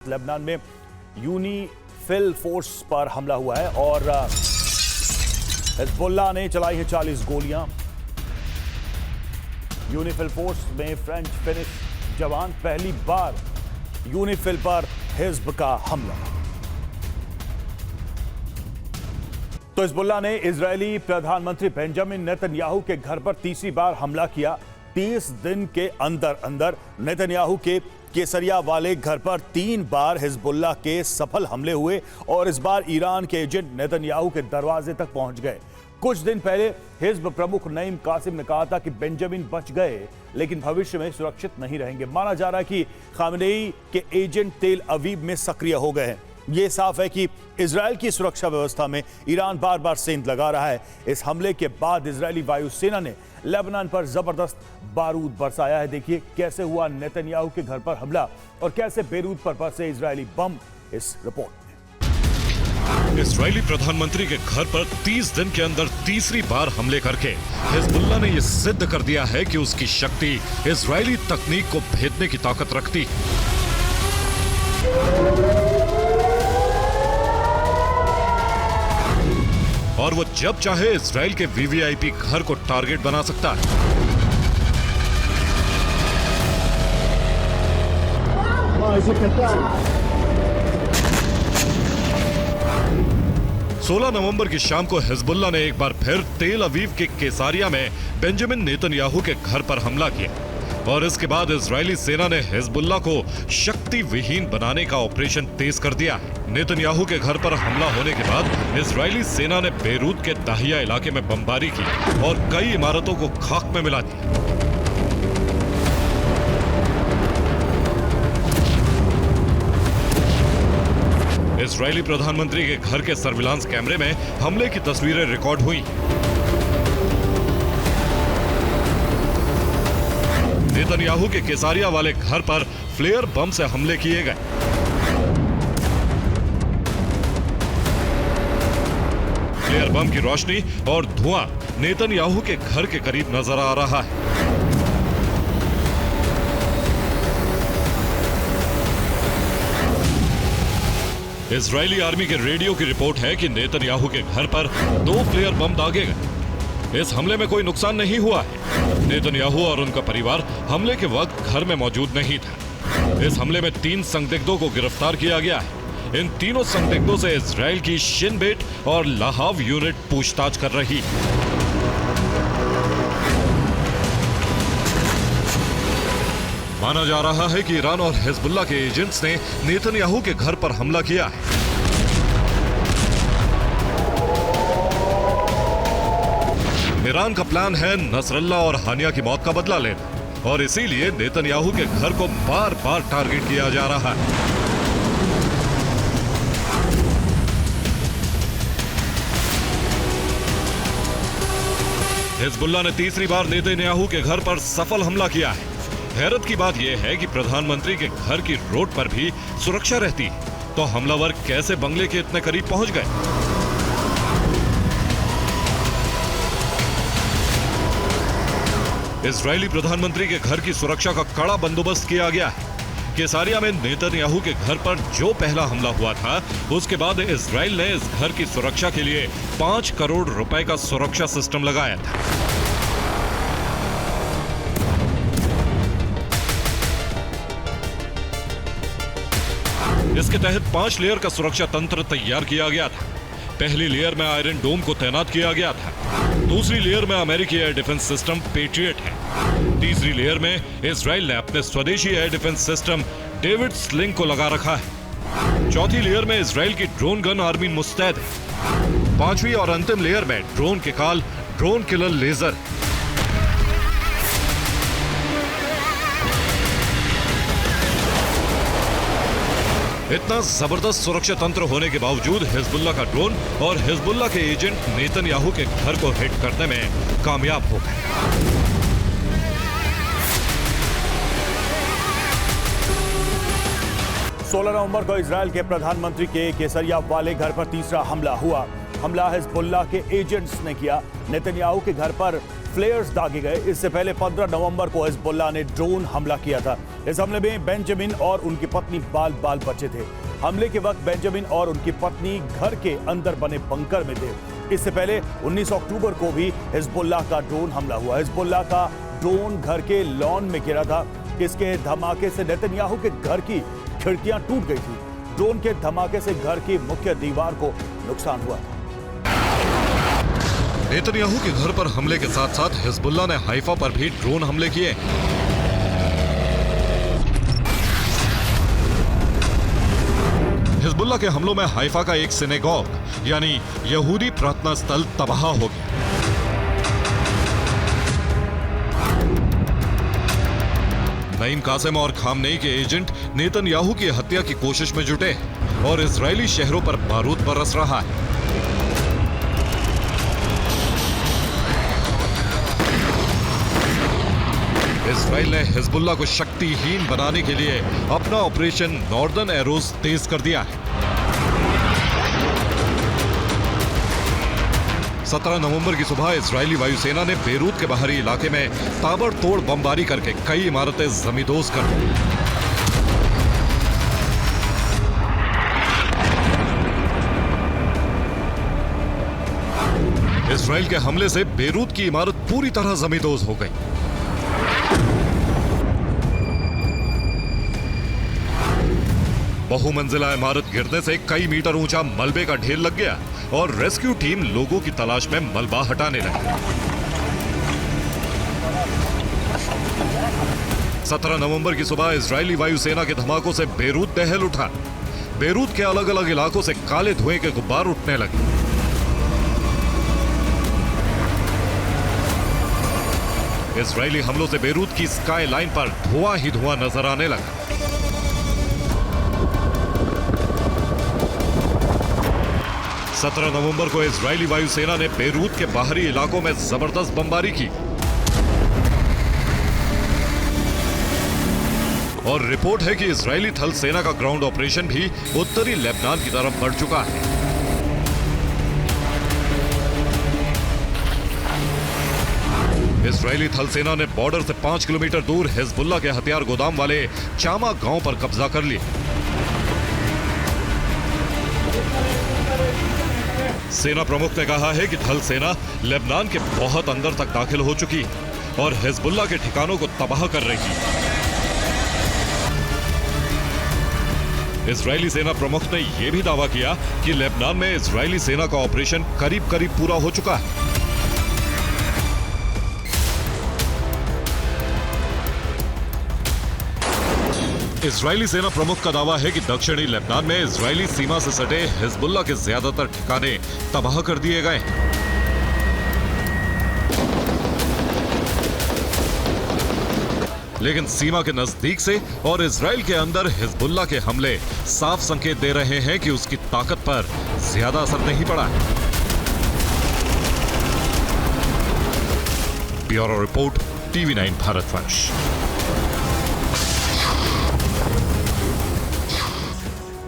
Lebanon में UNIFIL force पर हमला हुआ है और हिजबुल्लाह ने चलाई हैं 40 गोलियां। यूनिफिल फोर्स में फ्रेंच फिनिश जवान, पहली बार यूनिफिल पर हिजब का हमला। तो हिजबुल्लाह ने इजरायली प्रधानमंत्री बेंजामिन नेतन्याहू के घर पर तीसरी बार हमला किया। 30 दिन के अंदर अंदर नेतन्याहू के केसरिया वाले घर पर 3 बार हिजबुल्लाह के सफल हमले हुए और इस बार ईरान के एजेंट नेतन्याहू के दरवाजे तक पहुंच गए। कुछ दिन पहले हिजब प्रमुख नईम कासिम ने कहा था कि बेंजामिन बच गए लेकिन भविष्य में सुरक्षित नहीं रहेंगे। माना जा रहा है कि खामेनेई के एजेंट तेल अवीव में सक्रिय हो गए हैं। यह साफ है कि इजरायल की सुरक्षा व्यवस्था में ईरान बार बार सेंध लगा रहा है। इस हमले के बाद इजरायली वायुसेना ने लेबनान पर जबरदस्त बारूद बरसाया है। देखिए कैसे हुआ नेतन्याहू के घर पर हमला और कैसे बेरूत पर बरसे इजरायली बम, इस रिपोर्ट में। इजरायली प्रधानमंत्री के घर पर 30 दिन के अंदर तीसरी बार हमले करके हिजबुल्लाह ने यह सिद्ध कर दिया है कि उसकी शक्ति इजरायली तकनीक को भेदने की ताकत रखती है। और वो जब चाहे इजराइल के वीवीआईपी घर को टारगेट बना सकता है। 16 नवंबर की शाम को हिजबुल्लाह ने एक बार फिर तेल अवीव के केसारिया में बेंजामिन नेतन्याहू के घर पर हमला किया और इसके बाद इजरायली सेना ने हिजबुल्लाह को शक्ति विहीन बनाने का ऑपरेशन तेज कर दिया है। नेतन्याहू के घर पर हमला होने के बाद इजरायली सेना ने बेरूत के दाहिया इलाके में बमबारी की और कई इमारतों को खाक में मिला दिया। इजरायली प्रधानमंत्री के घर के सर्विलांस कैमरे में हमले की तस्वीरें रिकॉर्ड हुई। नेतन्याहू के केसारिया वाले घर पर फ्लेयर बम से हमले किए गए। फ्लेयर बम की रोशनी और धुआं नेतन्याहू के घर के करीब नजर आ रहा है। इजरायली आर्मी के रेडियो की रिपोर्ट है कि नेतन्याहू के घर पर 2 फ्लेयर बम दागे गए। इस हमले में कोई नुकसान नहीं हुआ है। नेतन्याहू और उनका परिवार हमले के वक्त घर में मौजूद नहीं था। इस हमले में 3 संदिग्धों को गिरफ्तार किया गया है। इन तीनों संदिग्धों से इजरायल की शिन बेट और लाहाव यूनिट पूछताछ कर रही है। माना जा रहा है कि ईरान और हिजबुल्लाह के एजेंट्स ने नेतन्याहू के घर पर हमला किया है। ईरान का प्लान है नसरल्ला और हानिया की मौत का बदला लेना और इसीलिए नेतन्याहू के घर को बार बार टारगेट किया जा रहा है। हिजबुल्लाह ने तीसरी बार नेतन्याहू के घर पर सफल हमला किया है। हैरत की बात यह है कि प्रधानमंत्री के घर की रोड पर भी सुरक्षा रहती है, तो हमलावर कैसे बंगले के इतने करीब पहुंच गए? इजरायली प्रधानमंत्री के घर की सुरक्षा का कड़ा बंदोबस्त किया गया है। केसारिया में नेतन्याहू के घर पर जो पहला हमला हुआ था, उसके बाद इजरायल ने इस घर की सुरक्षा के लिए 5 करोड़ रुपए का सुरक्षा सिस्टम लगाया था। इसके तहत 5 लेयर का सुरक्षा तंत्र तैयार किया गया था। पहली लेयर में आयरन डोम को तैनात किया गया था। दूसरी लेयर में अमेरिकी एयर डिफेंस सिस्टम पेट्रियट है। तीसरी लेयर में इजरायल ने अपने स्वदेशी air defence system David sling को लगा रखा है। चौथी लेयर में इजरायल की ड्रोन गन आर्मी मुस्तैद है। 5वीं और अंतिम लेयर में ड्रोन के काल ड्रोन किलर लेजर। इतना जबरदस्त सुरक्षा तंत्र होने के बावजूद हिजबुल्लाह का ड्रोन और हिजबुल्लाह के एजेंट नेतन्याहू के घर को हिट करने में कामयाब हो गए। सोलह नवंबर को इजरायल के प्रधानमंत्री के केसरिया वाले घर पर तीसरा हमला हुआ। हमला हिजबुल्लाह के एजेंट्स ने किया। नेतन्याहू के घर पर फ्लेयर्स दागे गए। इससे पहले 15 नवंबर को हिजबुल्लाह ने ड्रोन हमला किया था। इस हमले में बेंजामिन और उनकी पत्नी बाल बाल बचे थे। हमले के वक्त बेंजामिन और उनकी पत्नी घर के अंदर बने बंकर में थे। इससे पहले 19 अक्टूबर को भी हिजबुल्लाह का ड्रोन हमला हुआ। हिजबुल्लाह का ड्रोन घर के लॉन में गिरा था। इसके धमाके से नेतन्याहू के घर की खिड़कियां टूट गई थी। ड्रोन के धमाके से घर की मुख्य दीवार को नुकसान हुआ था। नेतन्याहू के घर पर हमले के साथ साथ हिजबुल्लाह ने हाइफा पर भी ड्रोन हमले किए। हिजबुल्लाह के हमलों में हाइफा का एक सिनेगॉग यानी यहूदी प्रार्थना स्थल तबाह हो गया। नईम कासिम और खामनेई के एजेंट नेतन्याहू की हत्या की कोशिश में जुटे और इजरायली शहरों पर बारूद बरस रहा है। इजराइल ने हिजबुल्लाह को शक्तिहीन बनाने के लिए अपना ऑपरेशन नॉर्दर्न एरोज तेज कर दिया है। 17 नवंबर की सुबह इजरायली वायुसेना ने बेरूत के बाहरी इलाके में ताबड़तोड़ बमबारी करके कई इमारतें जमींदोज कर दी। इजराइल के हमले से बेरूत की इमारत पूरी तरह जमींदोज हो गई। बहुमंजिला इमारत गिरने से कई मीटर ऊंचा मलबे का ढेर लग गया और रेस्क्यू टीम लोगों की तलाश में मलबा हटाने लगी। 17 नवंबर की सुबह इजरायली वायुसेना के धमाकों से बेरूत दहल उठा। बेरूत के अलग अलग इलाकों से काले धुएं के गुब्बार उठने लगे। इजरायली हमलों से बेरूत की स्काई लाइन पर धुआं ही धुआं नजर आने लगा। सत्रह नवंबर को इजरायली वायुसेना ने बेरूत के बाहरी इलाकों में जबरदस्त बमबारी की और रिपोर्ट है कि इजरायली थल सेना का ग्राउंड ऑपरेशन भी उत्तरी लेबनान की तरफ बढ़ चुका है। इजरायली थल सेना ने बॉर्डर से 5 किलोमीटर दूर हिजबुल्लाह के हथियार गोदाम वाले चामा गांव पर कब्जा कर लिया। सेना प्रमुख ने कहा है कि थल सेना लेबनान के बहुत अंदर तक दाखिल हो चुकी है और हिजबुल्लाह के ठिकानों को तबाह कर रही है। इजरायली सेना प्रमुख ने यह भी दावा किया कि लेबनान में इजरायली सेना का ऑपरेशन करीब करीब पूरा हो चुका है। इजरायली सेना प्रमुख का दावा है कि दक्षिणी लेबनान में इजरायली सीमा से सटे हिजबुल्लाह के ज्यादातर ठिकाने तबाह कर दिए गए हैं। लेकिन सीमा के नजदीक से और इजराइल के अंदर हिजबुल्लाह के हमले साफ संकेत दे रहे हैं कि उसकी ताकत पर ज्यादा असर नहीं पड़ा है। Bureau report, TV9 Bharatvarsh.